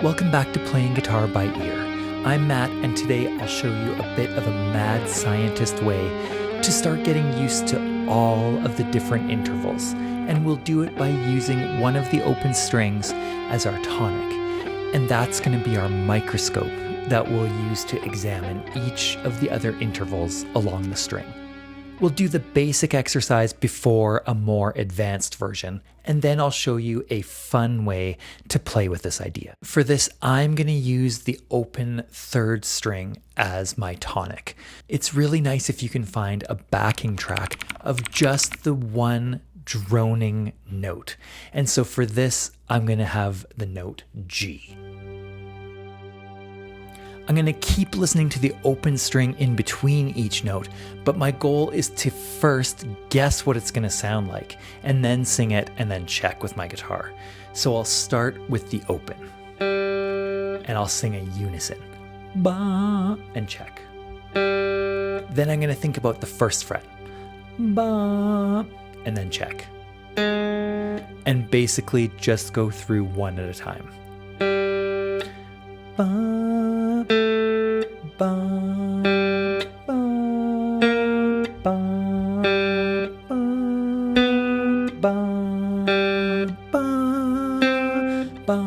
Welcome back to Playing Guitar by Ear. I'm Matt, and today I'll show you a bit of a mad scientist way to start getting used to all of the different intervals. And we'll do it by using one of the open strings as our tonic. And that's going to be our microscope that we'll use to examine each of the other intervals along the string. We'll do the basic exercise before a more advanced version, and then I'll show you a fun way to play with this idea. For this, I'm going to use the open third string as my tonic. It's really nice if you can find a backing track of just the one droning note. And so for this, I'm going to have the note G. I'm going to keep listening to the open string in between each note, but my goal is to first guess what it's going to sound like, and then sing it and then check with my guitar. So I'll start with the open, and I'll sing a unison, ba, and check. Then I'm going to think about the first fret, ba, and then check. And basically just go through one at a time. Ba, ba, ba, ba, ba, ba, ba, ba,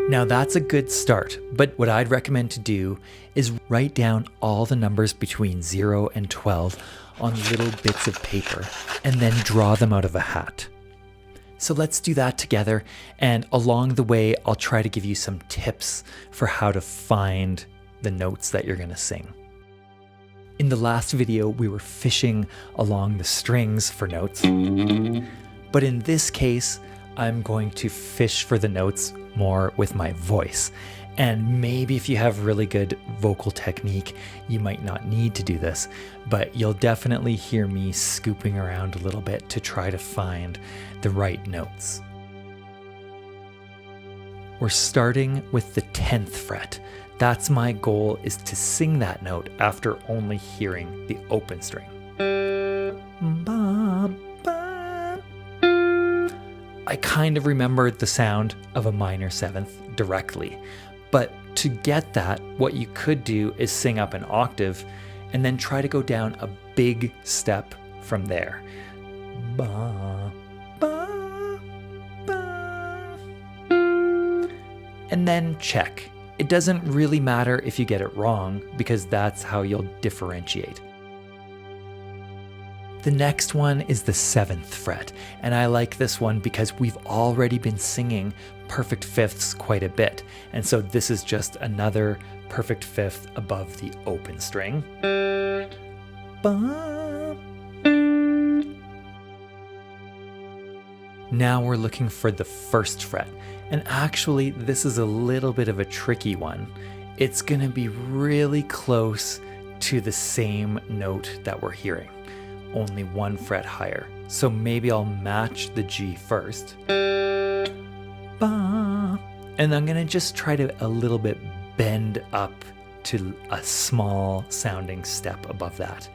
Now that's a good start, but what I'd recommend to do is write down all the numbers between 0 and 12 on little bits of paper and then draw them out of a hat. So let's do that together, and along the way I'll try to give you some tips for how to find the notes that you're going to sing. In the last video we were fishing along the strings for notes, but in this case I'm going to fish for the notes more with my voice. And maybe if you have really good vocal technique, you might not need to do this, but you'll definitely hear me scooping around a little bit to try to find the right notes. We're starting with the 10th fret. That's my goal, is to sing that note after only hearing the open string. Ba, ba. I kind of remembered the sound of a minor seventh directly, but to get that, what you could do is sing up an octave and then try to go down a big step from there. Ba, ba, ba. And then check. It doesn't really matter if you get it wrong, because that's how you'll differentiate. The next one is the 7th fret, and I like this one because we've already been singing perfect fifths quite a bit, and so this is just another perfect fifth above the open string. Ba. Now we're looking for the 1st fret, and actually this is a little bit of a tricky one. It's going to be really close to the same note that we're hearing, only 1 fret higher. So maybe I'll match the G first. Ba. And I'm gonna just try to a little bit bend up to a small sounding step above that.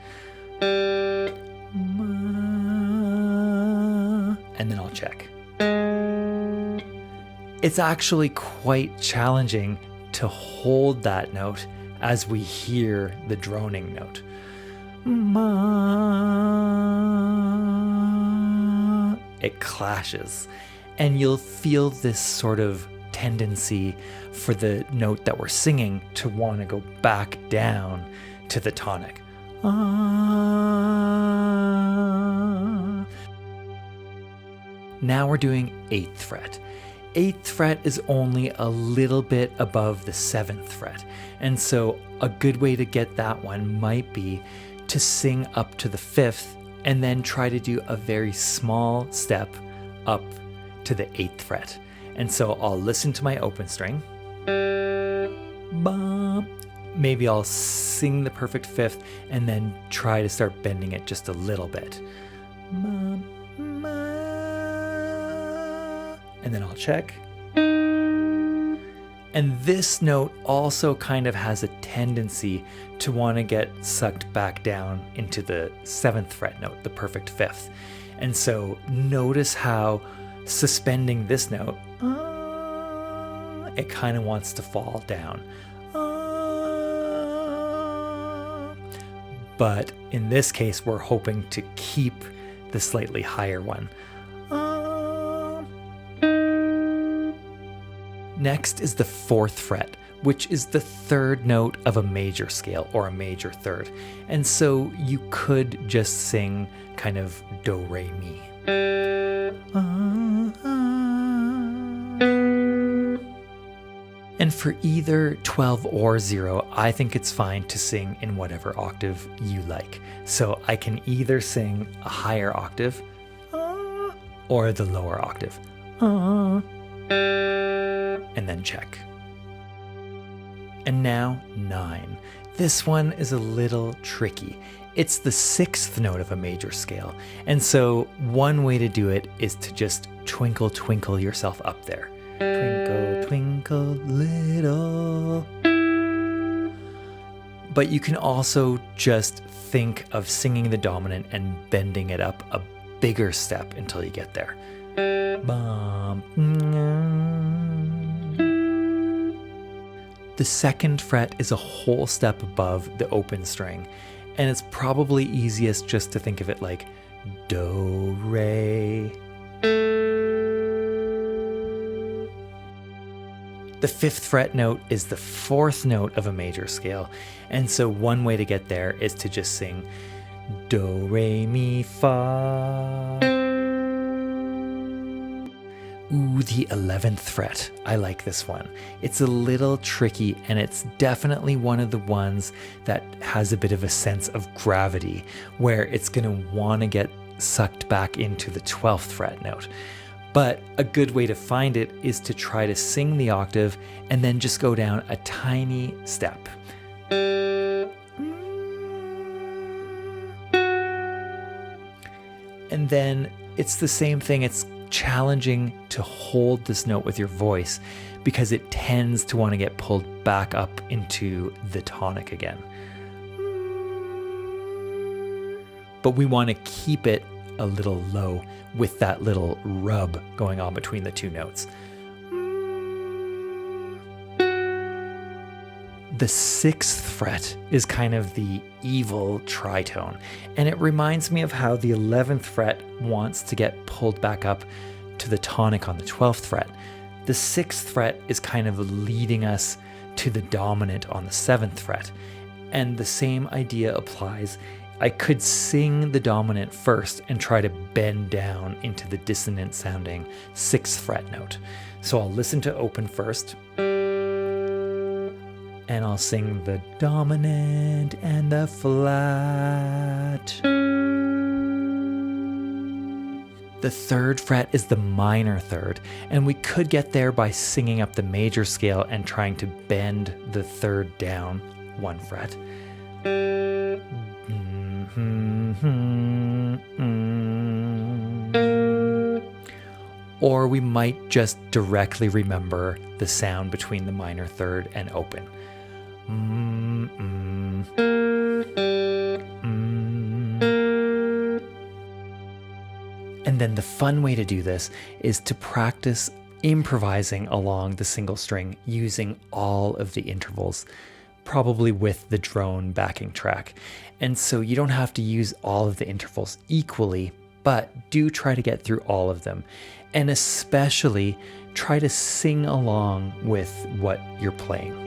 And then I'll check. It's actually quite challenging to hold that note as we hear the droning note. Ma. It clashes, and you'll feel this sort of tendency for the note that we're singing to want to go back down to the tonic. Now we're doing 8th fret. 8th fret is only a little bit above the 7th fret, and so a good way to get that one might be to sing up to the 5th and then try to do a very small step up to the 8th fret. And so I'll listen to my open string, ba, maybe I'll sing the perfect fifth and then try to start bending it just a little bit. Ma, ma, and then I'll check. And this note also kind of has a tendency to want to get sucked back down into the 7th fret note, the perfect fifth. And so notice how suspending this note, it kind of wants to fall down. But in this case, we're hoping to keep the slightly higher one. Next is the 4th fret, which is the 3rd note of a major scale, or a major third. And so you could just sing kind of do, re, mi. And for either 12 or 0, I think it's fine to sing in whatever octave you like. So I can either sing a higher octave or the lower octave. And then check. And now 9. This one is a little tricky. It's the 6th note of a major scale. And so one way to do it is to just twinkle, twinkle yourself up there. Twinkle, twinkle, little. But you can also just think of singing the dominant and bending it up a bigger step until you get there. The 2nd fret is a whole step above the open string, and it's probably easiest just to think of it like do, re. The 5th fret note is the 4th note of a major scale, and so one way to get there is to just sing do, re, mi, fa. Ooh, the 11th fret. I like this one. It's a little tricky, and it's definitely one of the ones that has a bit of a sense of gravity, where it's going to want to get sucked back into the 12th fret note. But a good way to find it is to try to sing the octave and then just go down a tiny step. And then it's the same thing. It's challenging to hold this note with your voice because it tends to want to get pulled back up into the tonic again. But we want to keep it a little low with that little rub going on between the two notes. The 6th fret is kind of the evil tritone, and it reminds me of how the 11th fret wants to get pulled back up to the tonic on the 12th fret. The 6th fret is kind of leading us to the dominant on the 7th fret, and the same idea applies. I could sing the dominant first and try to bend down into the dissonant sounding 6th fret note. So I'll listen to open first, and I'll sing the dominant and the flat. The 3rd fret is the minor third, and we could get there by singing up the major scale and trying to bend the 3rd down 1 fret. Or we might just directly remember the sound between the minor third and open. And then the fun way to do this is to practice improvising along the single string using all of the intervals, probably with the drone backing track. And so you don't have to use all of the intervals equally, but do try to get through all of them. And especially try to sing along with what you're playing.